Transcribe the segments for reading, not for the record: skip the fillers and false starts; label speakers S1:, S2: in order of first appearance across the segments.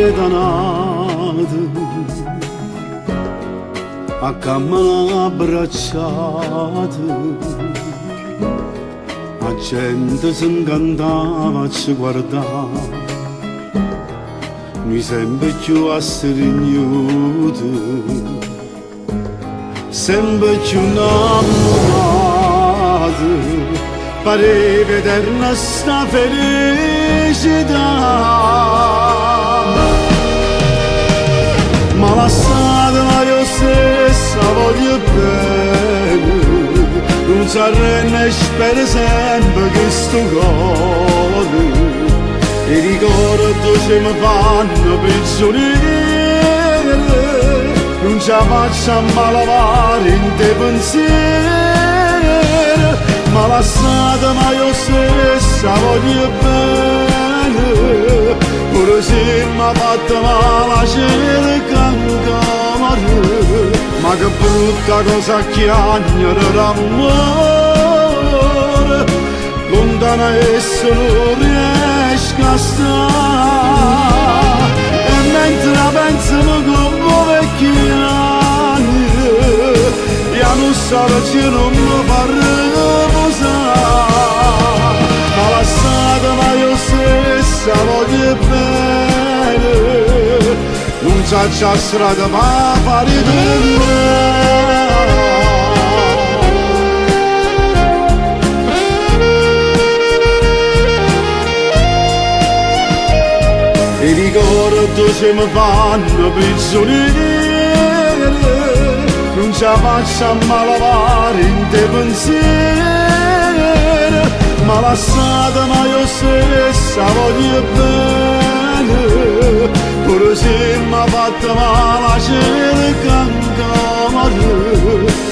S1: mare danato, a cammino abbracciato, la gente si incantava a ci guardare, noi sempre più asserignuti, sempre più innamorati, pareva eterna sta felicità. Ma lasciatela io stessa voglio bene, non si arrende e spero sempre che sto cuore, i ricordi ci mi fanno prigioniere, non ci faccio malavare in te pensieri, ma lasciatela io stessa voglio bene, pure se mi ha fatto male cerca ancora, ma che brutta cosa chiagnere l'amore, lontana esso non riesco a stare, e mentre penso mi come vecchi anni, io non so che non mi fa riposare, ma lasciatela io stessa voglio bene, non c'è strada ma fare per me. I ricordi ci mi fanno prigioniere, non ci faccio malavare in te pensieri, ma lasciatela io stessa voglio bene, pure se mi ha fatto male cerca ancora,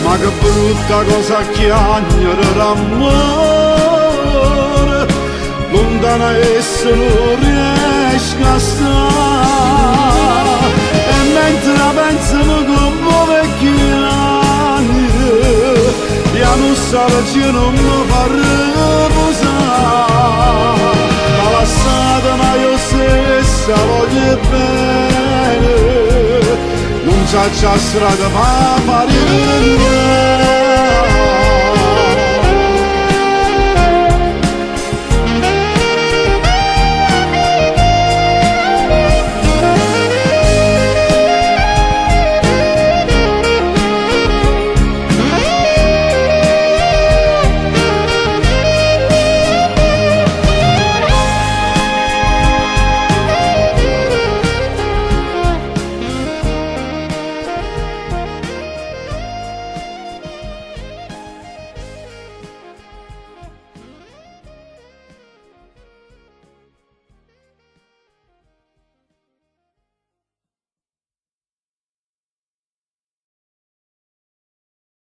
S1: ma che brutta cosa chiagnere l'amore, lontana esso non riesco a stare, e mentre penso mi come vecchi anni, io non so che non mi fa riposare, ma lasciatela io stessa voglio bene, non c'è strada ma fare per me.